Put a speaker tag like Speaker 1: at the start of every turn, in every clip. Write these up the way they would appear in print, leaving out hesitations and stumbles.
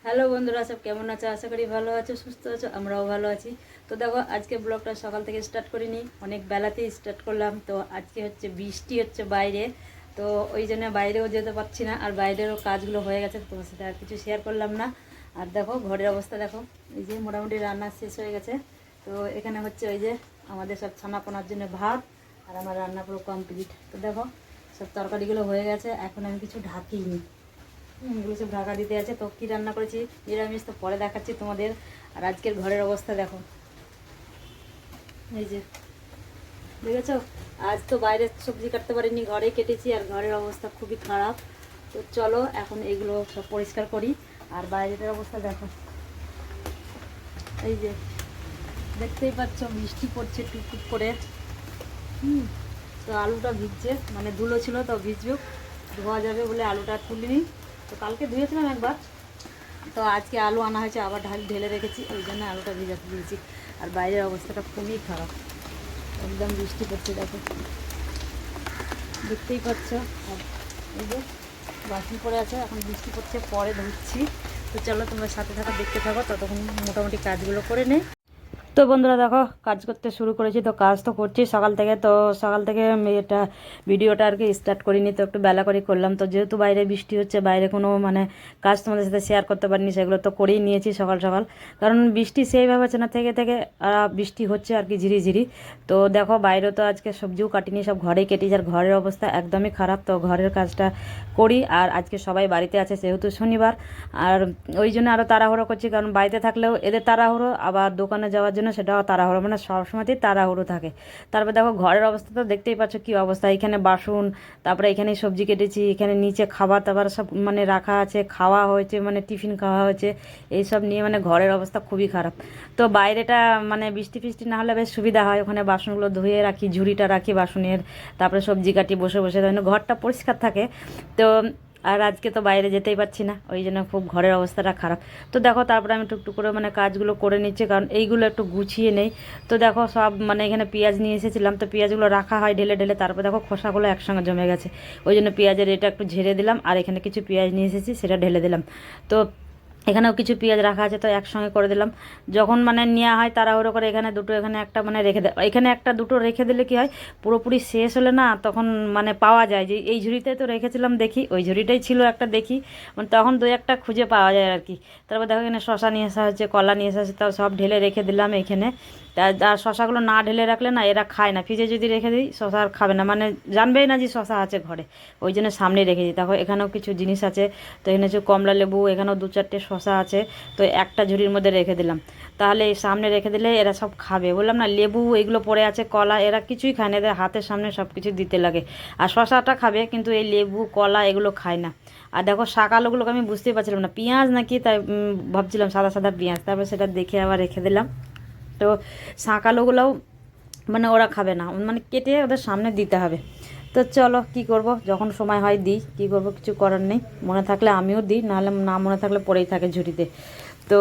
Speaker 1: Hello বন্ধুরা, সব কেমন আছো? আশা করি ভালো আছো, সুস্থ আছো। আমরাও ভালো আছি। তো দেখো, আজকে ব্লগটা সকাল থেকে স্টার্ট করিনি, অনেক বেলাতেই স্টার্ট করলাম। তো আজকে হচ্ছে বৃষ্টি হচ্ছে বাইরে, তো ওই জন্য বাইরেও যেতে পারছি না, আর বাইরেরও কাজগুলো হয়ে গেছে, তো সেটা আর কিছু শেয়ার করলাম না। আর দেখো ঘরের অবস্থা দেখো, এই যে মোটামুটি রান্না শেষ হয়ে গেছে। তো এখানে হচ্ছে ওই যে আমাদের সব ছানাপোনার জন্য ভাত, আর আমার রান্না পুরো কমপ্লিট। তো দেখো সব তরকারিগুলো হয়ে গেছে, এখন আমি কিছু ঢাকিনি, এগুলো সব ঢাকা দিতে আছে। তো কী রান্না করেছি নিরামিষ, তো পরে দেখাচ্ছি তোমাদের। আর আজকের ঘরের অবস্থা দেখো, এই যে দেখেছো, আজ তো বাইরে সবজি কাটতে পারিনি, ঘরে কেটেছি, আর ঘরের অবস্থা খুবই খারাপ। তো চলো এখন এগুলো সব পরিষ্কার করি। আর বাইরের অবস্থা দেখো, এই যে দেখতেই পাচ্ছ বৃষ্টি পড়ছে টুকটুক করে। তো আলুটা ভিজছে, মানে ধুলো ছিল তো ভিজুক, ধোয়া যাবে বলে আলুটা তুলিনি। তো কালকে ধুয়েছিলাম একবার, তো আজকে আলু আনা হয়েছে, আবার ঢেলে রেখেছি, ওই জন্য আলুটা ভিজাতে দিয়েছি। আর বাইরের অবস্থাটা খুবই খারাপ, একদম বৃষ্টি পড়ছে দেখো, দেখতেই পাচ্ছ। আর এই যে বাসন পড়ে আছে, এখন বৃষ্টি পড়ছে, পরে ধুচ্ছি। তো চলো তোমরা সাথে থাকো, দেখতে থাকো, ততক্ষণ মোটামুটি কাজগুলো করে নেই। তো বন্ধুরা দেখো, কাজ করতে শুরু করেছি। তো কাজ তো করছি সকাল থেকে, তো সকাল থেকে আমি এটা ভিডিওটা আর কি স্টার্ট করিনি, তো একটু বেলা করে করলাম। তো যেহেতু বাইরে বৃষ্টি হচ্ছে, বাইরে কোনো মানে কাজ তোমাদের সাথে শেয়ার করতে পারিনি, সেগুলো তো করেই নিয়েছি সকাল সকাল। কারণ বৃষ্টি সেইভাবে আছে না, থেকে থেকে বৃষ্টি হচ্ছে আর কি ঝিরিঝিরি। তো দেখো বাইরে তো আজকে সবজিও কাটিনি, সব ঘরেই কেটেছি, আর ঘরের অবস্থা একদমই খারাপ। তো ঘরের কাজটা করি, আর আজকে সবাই বাড়িতে আছে যেহেতু শনিবার, আর ওই জন্য আরও তাড়াহুড়ো করছি। কারণ বাড়িতে থাকলেও এদের তাড়াহুড়ো, আবার দোকানে যাওয়ার জন্য সেটাও তাড়াহুড়ো, মানে সবসময়তেই তাড়াহুড়ো থাকে। তারপর দেখো ঘরের অবস্থা তো দেখতেই পাচ্ছ কী অবস্থা, এখানে বাসন, তারপরে এখানে সবজি কেটেছি, এখানে নিচে খাবার দাবার সব মানে রাখা আছে, খাওয়া হয়েছে, মানে টিফিন খাওয়া হয়েছে, এইসব নিয়ে মানে ঘরের অবস্থা খুবই খারাপ। তো বাইরেটা মানে বৃষ্টি ফিষ্টি না হলে বেশ সুবিধা হয়, ওখানে বাসনগুলো ধুয়ে রাখি, ঝুড়িটা রাখি বাসনের, তারপরে সবজি কাটি বসে বসে, মানে ঘরটা পরিষ্কার থাকে। তো আর আজকে তো বাইরে যেতেই পারছি না, ওই জন্য খুব ঘরের অবস্থাটা খারাপ। তো দেখো তারপরে আমি টুকটুক করে মানে কাজগুলো করে নিচ্ছি, কারণ এইগুলো একটু গুছিয়ে নেই। তো দেখো সব মানে এখানে পেঁয়াজ নিয়ে এসেছিলাম, তো পেঁয়াজগুলো রাখা হয় ঢেলে ঢেলে, তারপর দেখো খোসাগুলো একসঙ্গে জমে গেছে, ওই জন্য পেঁয়াজের এটা একটু ঝেড়ে দিলাম, আর এখানে কিছু পেঁয়াজ নিয়ে এসেছি সেটা ঢেলে দিলাম। তো এখানেও কিছু পেঁয়াজ রাখা আছে, তো একসঙ্গে করে দিলাম। যখন মানে নেওয়া হয় তাড়াহুড়ো করে, এখানে দুটো এখানে একটা মানে রেখে দেয়, এখানে একটা দুটো রেখে দিলে কি হয়, পুরোপুরি শেষ হলে না তখন মানে পাওয়া যায় যে এই ঝুড়িতে তো রেখেছিলাম, দেখি ওই ঝুড়িটাই ছিল একটা, দেখি মানে তখন দু একটা খুঁজে পাওয়া যায় আর কি। তারপর দেখো এখানে শশা নিয়ে আসা হচ্ছে, কলা নিয়ে আসা হচ্ছে, তাও সব ঢেলে রেখে দিলাম এখানে। আর শশাগুলো না ঢেলে রাখলে না এরা খায় না, ফ্রিজে যদি রেখে দিই শশা আর খাবে না, মানে জানবেই না যে শশা আছে ঘরে, ওই জন্য সামনে রেখে দিই। দেখো এখানেও কিছু জিনিস আছে, তো এখানে হচ্ছে কমলা লেবু, এখানেও দু চারটে শশা আছে, তো একটা ঝুড়ির মধ্যে রেখে দিলাম। তাহলে এই সামনে রেখে দিলে এরা সব খাবে, বললাম না লেবু এগুলো পড়ে আছে, কলা, এরা কিছুই খায় না, এদের হাতের সামনে সব কিছু দিতে লাগে। আর শশাটা খাবে, কিন্তু এই লেবু কলা এগুলো খায় না। আর দেখো শাক আলুগুলোকে আমি বুঝতেই পারছিলাম না পেঁয়াজ নাকি, তাই ভাবছিলাম সাদা সাদা পেঁয়াজ, তারপর সেটা দেখে আবার রেখে দিলাম। তো শাক আলুগুলোও মানে ওরা খাবে না, মানে কেটে ওদের সামনে দিতে হবে। তো চলো কি করব, যখন সময় হয় দিই, কি করব, কিছু করার নেই, মনে থাকলে আমিও দিই, নাহলে না মনে থাকলে পড়েই থাকে ঝুড়িতে। তো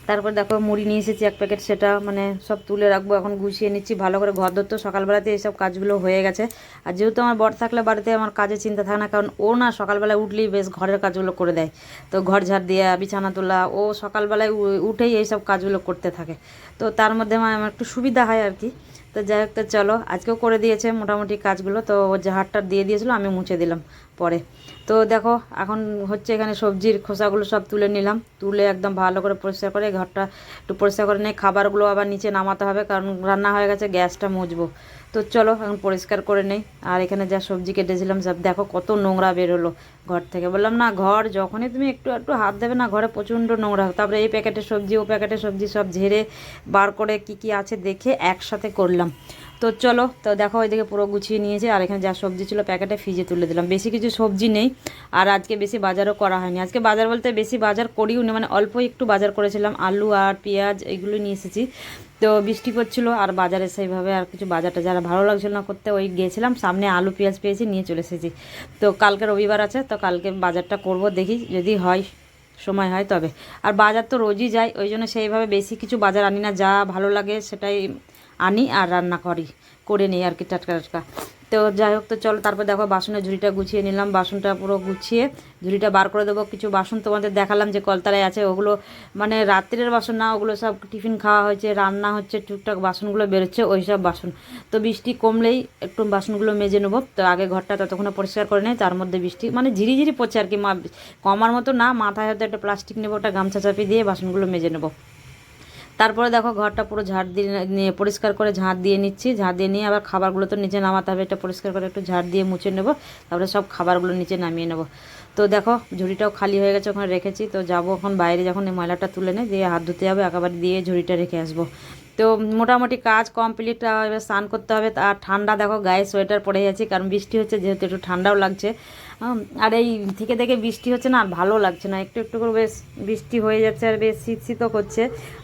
Speaker 1: তারপর দেখো মুড়ি নিয়ে এসেছি এক প্যাকেট, সেটা মানে সব তুলে রাখবো, এখন গুছিয়ে নিচ্ছি ভালো করে। ঘর দর তো সকালবেলাতে এইসব কাজগুলো হয়ে গেছে। আর যেহেতু আমার বর থাকলে বাড়িতে আমার কাজের চিন্তা থাকে না, কারণ ও না সকালবেলায় উঠলেই বেশ ঘরের কাজগুলো করে দেয়। তো ঘর ঝাড় দেওয়া, বিছানা তোলা, ও সকালবেলায় উঠেই এইসব কাজগুলো করতে থাকে। তো তার মধ্যে আমার একটু সুবিধা হয় আর কি। তো যাই হোক, তো চলো আজকেও করে দিয়েছে মোটামুটি কাজগুলো, তো ও ঝাড়টা দিয়ে দিয়েছিলো, আমি মুছে দিলাম পরে। তো দেখো এখন হচ্ছে এখানে সবজির খোসাগুলো সব তুলে নিলাম, তুলে একদম ভালো করে পরিষ্কার করে ঘরটা একটু পরিষ্কার করে নিয়ে খাবারগুলো আবার নিচে নামাতে হবে, কারণ রান্না হয়ে গেছে, গ্যাসটা মুছবো। তো চলো এখন পরিষ্কার করে নেই। আর এখানে যা সবজি কেটেছিলাম সব দেখো কত নোংরা বেরোলো ঘর থেকে, বললাম না ঘর যখনই তুমি একটু একটু হাত দেবে না, ঘরে প্রচণ্ড নোংরা। তারপরে এই প্যাকেটের সবজি ও প্যাকেটের সবজি সব ঝেড়ে বার করে কি কি আছে দেখে একসাথে করলাম। তো চলো, তো দেখো ওইদিকে পুরো গুছিয়ে নিয়েছে, আর এখানে যা সবজি ছিল প্যাকেটে ফ্রিজে তুলে দিলাম, বেশি কিছু সবজি নেই। আর আজকে বেশি বাজারও করা হয়নি, আজকে বাজার বলতে বেশি বাজার করিও নি, মানে অল্প একটু বাজার করেছিলাম, আলু আর পেঁয়াজ এইগুলো নিয়ে এসেছি। তো বৃষ্টি পড়ছিলো, আর বাজারে সেইভাবে আর কিছু বাজারটা যারা ভালো লাগছিল না করতে, ওই গিয়েছিলাম সামনে আলু পেঁয়াজ পেয়েছি, নিয়ে চলে এসেছি। তো কালকে রবিবার আছে, তো কালকে বাজারটা করব, দেখি যদি হয়, সময় হয় তবে। আর বাজার তো রোজই যাই, ওই জন্য সেইভাবে বেশি কিছু বাজার আনি না, যা ভালো লাগে সেটাই আনি আর রান্না করে নিই আর কি, টাটকা টাটকা। তো যাই হোক, তো চলো তারপর দেখো বাসনের ঝুড়িটা গুছিয়ে নিলাম, বাসনটা পুরো গুছিয়ে ঝুড়িটা বার করে দেবো। কিছু বাসন তোমাদের দেখালাম যে কলতলায় আছে, ওগুলো মানে রাত্রের বাসন না, ওগুলো সব টিফিন খাওয়া হয়েছে, রান্না হচ্ছে, টুকটাক বাসনগুলো বেরোচ্ছে, ওই সব বাসন। তো বৃষ্টি কমলেই একটু বাসনগুলো মেজে নেবো। তো আগে ঘরটা ততক্ষণে পরিষ্কার করে নেই, তার মধ্যে বৃষ্টি মানে ঝিরিঝিরি পড়ছে আর কি, কমার মতো না। মাথায় হয়তো একটা প্লাস্টিক নেবো, একটা গামছা চাপিয়ে দিয়ে বাসনগুলো মেজে নেবো। তারপরে দেখো ঘরটা পুরো ঝাড় দিয়ে পরিষ্কার করে ঝাড় দিয়ে নিচ্ছি। ঝাড় দিয়ে নিয়ে আবার খাবারগুলো তো নিচে নামাতে হবে, এটা পরিষ্কার করে একটু ঝাড় দিয়ে মুছে নেবো। তারপরে সব খাবারগুলো নিচে নামিয়ে নেবো। তো দেখো ঝুড়িটাও খালি হয়ে গেছে, ওখানে রেখেছি। তো যাবো এখন বাইরে, যখন এই ময়লাটা তুলে নেই দিয়ে হাত ধুতে হবে, একেবারে দিয়ে ঝুড়িটা রেখে আসবো। তো মোটামুটি কাজ কমপ্লিট। এবার স্নান করতে হবে। আর ঠান্ডা দেখো, গায়ে সোয়েটার পরে যাচ্ছি, কারণ বৃষ্টি হচ্ছে যেহেতু, একটু ঠান্ডাও লাগছে। আর এই থেকে থেকে বৃষ্টি হচ্ছে না, আর ভালো লাগছে না, একটু একটু করে বেশ বৃষ্টি হয়ে যাচ্ছে, আর বেশ শীত শীতও করছে।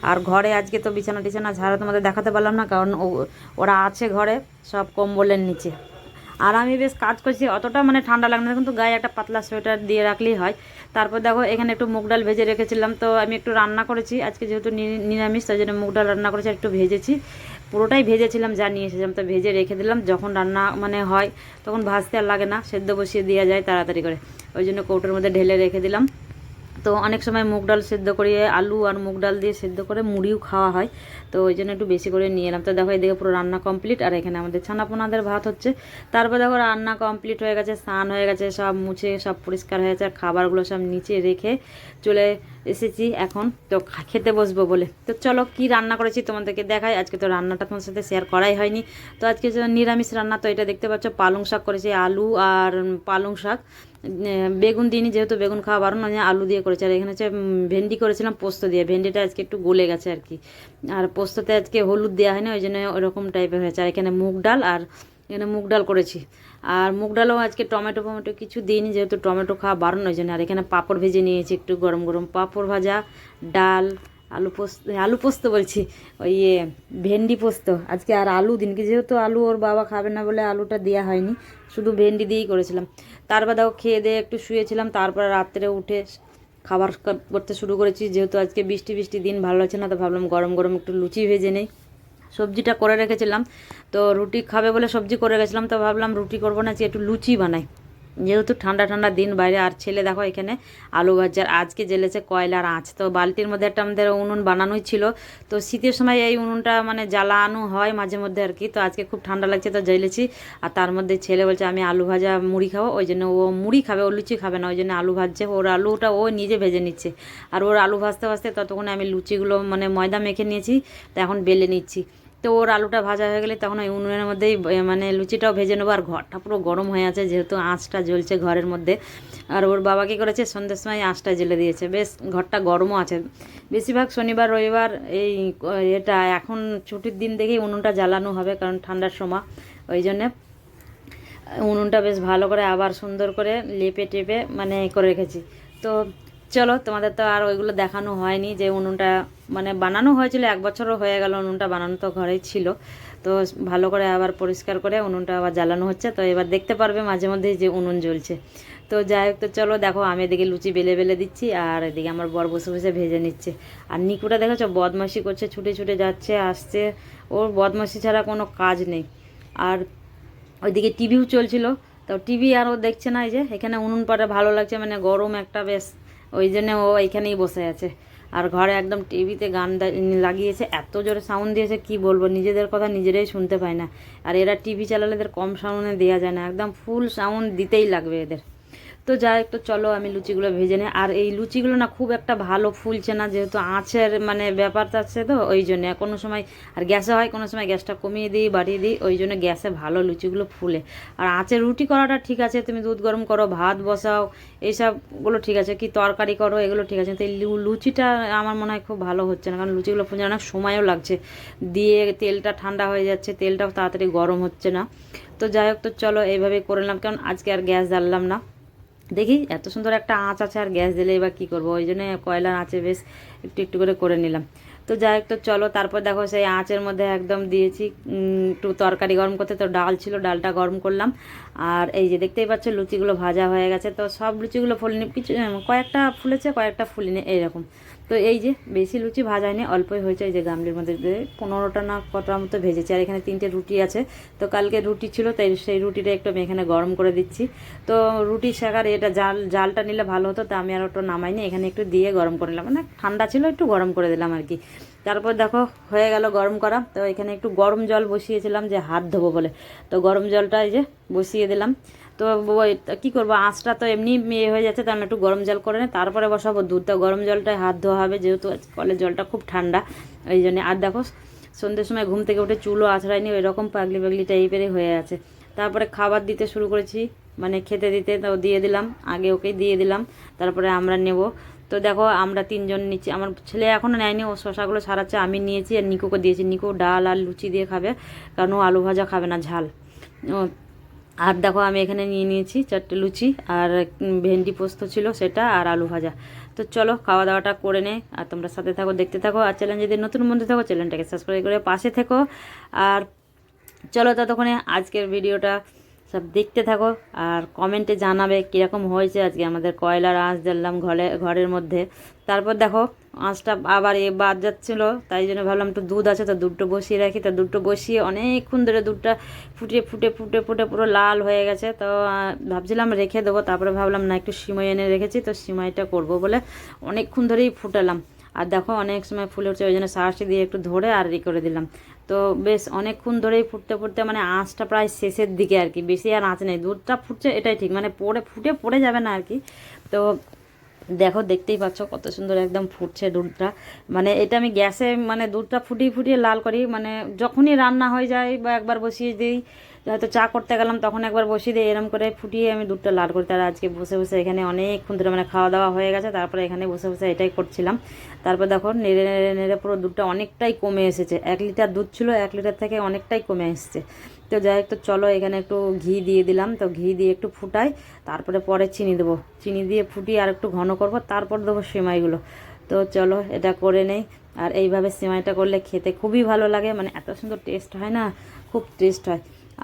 Speaker 1: আর ঘরে আজকে তো বিছানা টিছানা ঝাড়া তোমাদের দেখাতে পারলাম না, কারণ ওরা আছে ঘরে সব কম্বলের নিচে। আর আমি বেশ কাজ করছি, অতটা মানে ঠান্ডা লাগে না, কিন্তু গায়ে একটা পাতলা সোয়েটার দিয়ে রাখলেই হয়। তারপর দেখো এখানে একটু মুগ ডাল ভেজে রেখেছিলাম, তো আমি একটু রান্না করেছি আজকে, যেহেতু নিরামিষ, তাই জন্য মুগ ডাল রান্না করেছি, একটু ভেজেছি, পুরোটাই ভেজেছিলাম যা নিয়ে এসেছিলাম, তো ভেজে রেখে দিলাম। যখন রান্না মানে হয় তখন ভাজতে আর লাগে না, সেদ্ধ বসিয়ে দেওয়া যায় তাড়াতাড়ি করে, ওই জন্য কৌটোর মধ্যে ঢেলে রেখে দিলাম। তো অনেক সময় মুগ ডাল সেদ্ধ করিয়ে আলু আর মুগ ডাল দিয়ে সেদ্ধ করে মুড়িও খাওয়া হয়, তো ওই জন্য একটু বেশি করে নিয়ে এলাম। তো দেখো এদিকে পুরো রান্না কমপ্লিট, আর এখানে আমাদের ছানাপোনাদের ভাত হচ্ছে। তারপর দেখো রান্না কমপ্লিট হয়ে গেছে, স্নান হয়ে গেছে, সব মুছে সব পরিষ্কার হয়ে গেছে, আর খাবারগুলো সব নিচে রেখে চলে এসেছি এখন। তো খেতে বসবো বলে, তো চলো কি রান্না করেছি তোমাদেরকে দেখাই। আজকে তো রান্নাটা তোমার সাথে শেয়ার করাই হয়নি, তো আজকে নিরামিষ রান্না। তো এটা দেখতে পাচ্ছ পালং শাক করেছি, আলু আর পালং শাক, বেগুন দিইনি যেহেতু বেগুন খাওয়া বারণ, আলু দিয়ে করেছি। আর এখানে হচ্ছে ভেন্ডি করেছিলাম পোস্ত দিয়ে, ভেন্ডিটা আজকে একটু গলে গেছে আর কি, আর পোস্ততে আজকে হলুদ দেওয়া হয়নি, ওই জন্য ওরকম টাইপের হয়েছে। আর এখানে মুগ ডাল, আর এখানে মুগ ডাল করেছি। আর মুগ ডালও আজকে টমেটো ফমেটো কিছু দিইনি, যেহেতু টমেটো খাওয়া বারণ, ওই জন্য। আর এখানে পাঁপড় ভেজে নিয়েছি, একটু গরম গরম পাঁপড় ভাজা, ডাল, আলু পোস্ত বলছি, ওই ভেন্ডি পোস্ত আজকে। আর আলু দিনকে যেহেতু আলু ওর বাবা খাবে না বলে আলুটা দেওয়া হয়নি, শুধু ভেন্ডি দিয়েই করেছিলাম। তারপর দেখো খেয়ে দিয়ে একটু শুয়েছিলাম, তারপরে রাত্রে উঠে খাবার করতে শুরু করেছি। যেহেতু আজকে বৃষ্টি বৃষ্টি দিন, ভালো লাগছে না, তো ভাবলাম গরম গরম একটু লুচি ভেজে নেই। সবজিটা করে রেখেছিলাম, তো রুটি খাবে বলে সবজি করে রেখেছিলাম, তো ভাবলাম রুটি করবো না, একটু লুচি বানাই, যেহেতু ঠান্ডা ঠান্ডা দিন বাইরে। আর ছেলে দেখো এখানে আলু ভাজার আজকে জ্বেলেছে কয়লার আঁচ, তো বালতির মধ্যে একটা আমাদের উনুন বানানোই ছিল, তো শীতের সময় এই উনুনটা মানে জ্বালানো হয় মাঝে মধ্যে আর কি। তো আজকে খুব ঠান্ডা লাগছে, তো জ্বেলেছি। আর তার মধ্যে ছেলে বলছে আমি আলু ভাজা মুড়ি খাবো, ওই জন্য ও মুড়ি খাবে, ও লুচি খাবে না, ওই জন্য আলু ভাজছে। ওর আলুটা ও নিজে ভেজে নিচ্ছে, আর ওর আলু ভাজতে ভাজতে ততক্ষণে আমি লুচিগুলো মানে ময়দা মেখে নিয়েছি, তো এখন বেলে নিচ্ছি। তো ওর আলুটা ভাজা হয়ে গেলে তখন ওই উনুনের মধ্যেই মানে লুচিটাও ভেজে নেবো। আর ঘরটা পুরো গরম হয়ে আছে, যেহেতু আঁচটা জ্বলছে ঘরের মধ্যে। আর ওর বাবা কী করেছে, সন্ধ্যের সময় আঁচটা জ্বেলে দিয়েছে, বেশ ঘরটা গরমও আছে। বেশিরভাগ শনিবার রবিবার এই এটা এখন ছুটির দিন দেখেই উনুনটা জ্বালানো হবে, কারণ ঠান্ডার সময়, ওই জন্যে উনুনটা বেশ ভালো করে আবার সুন্দর করে লেপে টেপে মানে করে রেখেছি। তো চলো তোমাদের তো আর ওইগুলো দেখানো হয়নি, যে উনুনটা মানে বানানো হয়েছিল, 1 বছরও হয়ে গেল উনুনটা বানানো, তো ঘরেই ছিল। তো ভালো করে আবার পরিষ্কার করে উনুনটা আবার জ্বালানো হচ্ছে, তো এবার দেখতে পারবে মাঝে মধ্যেই যে উনুন জ্বলছে। তো যাই হোক, তো চলো দেখো আমি এদিকে লুচি বেলে বেলে দিচ্ছি, আর এদিকে আমার বর বসে বসে ভেজে নিচ্ছে। আর নিকুটা দেখেছো বদমাশি করছে, ছুটে ছুটে যাচ্ছে আসছে, ওর বদমাশি ছাড়া কোনো কাজ নেই। আর ওইদিকে টিভিও চলছিল, তো টিভি আর ও দেখছে না, এই যে এখানে উনুন পাড়ে ভালো লাগছে, মানে গরম একটা বেশ, ওই জন্য ও এইখানেই বসে আছে। আর ঘরে একদম টিভিতে গান লাগিয়েছে, এত জোরে সাউন্ড দিয়েছে কি বলবো, নিজেদের কথা নিজেরাই শুনতে পায় না। আর এরা টিভি চালালে এদের কম সাউন্ডে দেওয়া যায় না, একদম ফুল সাউন্ড দিতেই লাগবে এদের। তো যাই একটু চলো আমি লুচিগুলো ভেজে নিই। আর এই লুচিগুলো না খুব একটা ভালো ফুলছে না, যেহেতু আঁচের মানে ব্যাপারটা আছে, তো ওই জন্য কোনো সময় আর গ্যাসে হয়, কোনো সময় গ্যাসটা কমিয়ে দিই বাড়িয়ে দিই, ওই জন্য গ্যাসে ভালো লুচিগুলো ফুলে। আর আঁচের রুটি করাটা ঠিক আছে, তুমি দুধ গরম করো, ভাত বসাও, এইসবগুলো ঠিক আছে, কি তরকারি করো, এগুলো ঠিক আছে। তো এই লুচিটা আমার মনে হয় খুব ভালো হচ্ছে না, কারণ লুচিগুলো ফুলছে, অনেক সময়ও লাগছে, দিয়ে তেলটা ঠান্ডা হয়ে যাচ্ছে, তেলটাও তাড়াতাড়ি গরম হচ্ছে না। তো যাই হোক, তো চলো এইভাবেই করে নিলাম, কারণ আজকে আর গ্যাস জ্বাললাম না। দেখি এত সুন্দর একটা আঁচ আছে, আর গ্যাস দিলে এবার কী করবো, ওই জন্য কয়লার আঁচে বেশ একটু একটু করে নিলাম। তো যাই হোক, তো চলো তারপর দেখো সেই আঁচের মধ্যে একদম দিয়েছি একটু তরকারি গরম করতে, তো ডাল ছিল, ডালটা গরম করলাম। আর এই যে দেখতেই পাচ্ছ লুচিগুলো ভাজা হয়ে গেছে, তো সব লুচিগুলো ফুলিনি, কিছু কয়েকটা ফুলেছে কয়েকটা ফুলিনি এইরকম। তো এই যে বেশি লুচি ভাজা হয়নি, অল্পই হয়েছে। এই যে গামলির মধ্যে 15টা না কটার মতো ভেজেছি। আর এখানে 3টে রুটি আছে, তো কালকে রুটি ছিল তাই সেই রুটিটা একটু আমি এখানে গরম করে দিচ্ছি। তো রুটি শেখার এটা জালটা নিলে ভালো হতো, তো আমি আর ওটা নামাইনি, এখানে একটু দিয়ে গরম করে নিলাম, মানে ঠান্ডা ছিল একটু গরম করে দিলাম আর কি। তারপর দেখো হয়ে গেল গরম করা। তো এখানে একটু গরম জল বসিয়েছিলাম যে হাত ধোবো বলে, তো গরম জলটা এই যে বসিয়ে দিলাম। তো কী করবো, আঁচটা তো এমনি ইয়ে হয়ে যাচ্ছে, তো আমি একটু গরম জল করে নিই তারপরে বসাবো দুধ। তো গরম জলটায় হাত ধোয়া হবে, যেহেতু কলের জলটা খুব ঠান্ডা এই জন্যে। আর দেখো সন্ধ্যের সময় ঘুম থেকে উঠে চুলও আছড়ায়নি, ওই রকম পাগলি পাগলি টাইপেরই হয়ে আছে। তারপরে খাবার দিতে শুরু করেছি, মানে খেতে দিতে, তো দিয়ে দিলাম, আগে ওকে দিয়ে দিলাম, তারপরে আমরা নেব। তো দেখো আমরা 3জন নিচ্ছি, আমার ছেলে এখনও নেয়নি, ও শশাগুলো ছাড়াচ্ছে, আমি নিয়েছি আর নিকোকে দিয়েছি। নিকো ডাল আর লুচি দিয়ে খাবে, কারণ ও আলু ভাজা খাবে না, ঝাল। আর দেখো আমি এখানে নিয়ে নিয়েছি 4টে লুচি, আর ভেন্ডি পোস্ত ছিল সেটা, আর আলু ভাজা। তো চলো খাওয়া দাওয়াটা করে নে, আর তোমরা সাথে থাকো, দেখতে থাকো। আর চ্যানেল যদি নতুন বন্ধু থাকো চ্যানেলটাকে সাবস্ক্রাইব করে পাশে থেকো। আর চলো ততক্ষণে আজকের ভিডিওটা সব দেখতে থাকো, আর কমেন্টে জানাবে কীরকম হয়েছে। আজকে আমাদের কয়লার আঁচ দিলাম ঘরের মধ্যে। তারপর দেখো আঁচটা আবার বাদ যাচ্ছিলো, তাই জন্য ভাবলাম একটু দুধ আছে, তো দুধটা বসিয়ে রাখি। তো দুধটা বসিয়ে অনেকক্ষণ ধরে দুধটা ফুটে ফুটে ফুটে ফুটে পুরো লাল হয়ে গেছে। তো ভাবছিলাম রেখে দেবো, তারপরে ভাবলাম না, একটু সিমাই এনে রেখেছি, তো সিমাইটা করব বলে অনেকক্ষণ ধরেই ফুটালাম। আর দেখো অনেক সময় ফুলে উঠছে, ওই জন্য সার্সি দিয়ে একটু ধরে আর করে দিলাম। তো বেশ অনেকক্ষণ ধরেই ফুটতে ফুটতে, মানে আঁচটা প্রায় শেষের দিকে আর কি, বেশি আর আঁচ নেই, দুধটা ফুটছে এটাই ঠিক, মানে ফুটে পড়ে যাবে না আর কি। তো দেখো দেখতেই পাচ্ছ কত সুন্দর একদম ফুটছে দুধটা। মানে এটা আমি গ্যাসে, মানে দুধটা ফুটিয়ে ফুটিয়ে লাল করি, মানে যখনই রান্না হয়ে যায় বা একবার বসিয়ে দিই, হয়তো চা করতে গেলাম তখন একবার বসিয়ে দিই, এরম করে ফুটিয়ে আমি দুধটা লাল করি। তার আজকে বসে বসে এখানে অনেকক্ষণ ধরে, মানে খাওয়া দাওয়া হয়ে গেছে, তারপরে এখানে বসে বসে এটাই করছিলাম। তারপর দেখো নেড়ে নেড়ে নেড়ে পুরো দুধটা অনেকটাই কমে এসেছে, 1 লিটার দুধ ছিল, 1 লিটার থেকে অনেকটাই কমে এসছে। তো যাই হোক, তো চলো এখানে একটু ঘি দিয়ে দিলাম, তো ঘি দিয়ে একটু ফুটাই, তারপরে পরে চিনি দেবো, চিনি দিয়ে ফুটিয়ে আর একটু ঘন করব, তারপর দেবো সেমাইগুলো। তো চলো এটা করে নেই। আর এইভাবে সেমাইটা করলে খেতে খুবই ভালো লাগে, মানে এত সুন্দর টেস্ট হয় না, খুব টেস্ট হয়।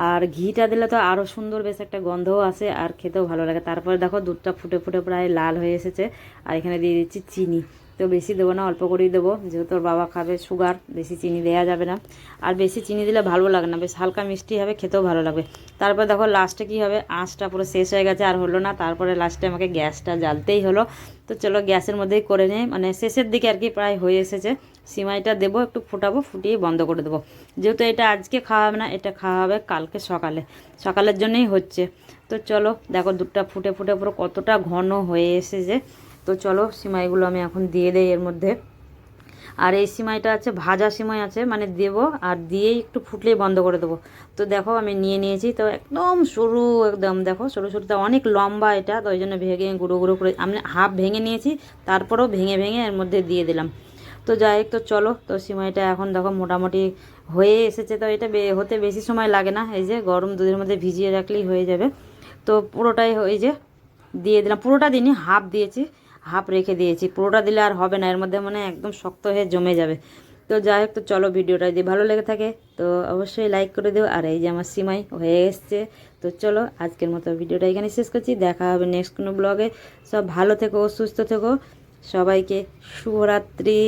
Speaker 1: আর ঘিটা দিলে তো আরও সুন্দর, বেশ একটা গন্ধও আসে আর খেতেও ভালো লাগে। তারপরে দেখো দুধটা ফুটে ফুটে প্রায় লাল হয়ে এসেছে, আর এখানে দিয়ে দিচ্ছি চিনি। তো বেশি দেবো না, অল্প করেই দেবো, যেহেতু ওর বাবা খাবে সুগার, বেশি চিনি দেওয়া যাবে না। আর বেশি চিনি দিলে ভালো লাগে না, বেশ হালকা মিষ্টি হবে, খেতেও ভালো লাগবে। তারপর দেখো লাস্টে কী হবে, আঁচটা পুরো শেষ হয়ে গেছে, আর হলো না। তারপরে লাস্টে আমাকে গ্যাসটা জ্বালতেই হলো। তো চলো গ্যাসের মধ্যেই করে নিই, মানে শেষের দিকে আর কি, প্রায় হয়ে এসেছে। সিমাইটা দেবো, একটু ফোটাবো, ফুটিয়ে বন্ধ করে দেবো। যেহেতু এটা আজকে খাওয়া হবে না, এটা খাওয়া হবে কালকে সকালের জন্যই হচ্ছে। তো চলো দেখো দুধটা ফুটে ফুটে পুরো কতটা ঘন হয়ে এসেছে। তো চলো সিমাইগুলো আমি এখন দিয়ে দেই এর মধ্যে। আর এই সিমাইটা আছে ভাজা সিমাই আছে, মানে দেবো আর দিয়েই একটু ফুটলেই বন্ধ করে দেবো। তো দেখো আমি নিয়ে নিয়েছি, তো একদম সরু, একদম দেখো সরু সরুটা, অনেক লম্বা এটা, তো ওই জন্য ভেঙে গুঁড়ো গুঁড়ো করে আমি হাফ ভেঙে নিয়েছি, তারপরেও ভেঙে ভেঙে এর মধ্যে দিয়ে দিলাম। তো যাই হোক, তো চলো, তো সিমাইটা এখন দেখো মোটামুটি হয়ে এসেছে। তো এটা হতে বেশি সময় লাগে না, এই যে গরম দুধের মধ্যে ভিজিয়ে রাখলেই হয়ে যাবে। তো পুরোটাই এই যে দিয়ে দিলাম, পুরোটা দিইনি, হাফ দিয়েছি, হাফ রেখে দিয়েছি, পুরোটা দিলে আর হবে না, এর মধ্যে মানে একদম শক্ত হয়ে জমে যাবে। তো যাই হোক, তো চলো ভিডিওটা যদি ভালো লেগে থাকে তো অবশ্যই লাইক করে দেবো। আর এই যে আমার সিমাই হয়ে এসছে। তো চলো আজকের মতো ভিডিওটা এখানে শেষ করছি, দেখা হবে নেক্সট কোনো ব্লগে। সব ভালো থেকো, সুস্থ থেকো, সবাইকে শুভরাত্রি।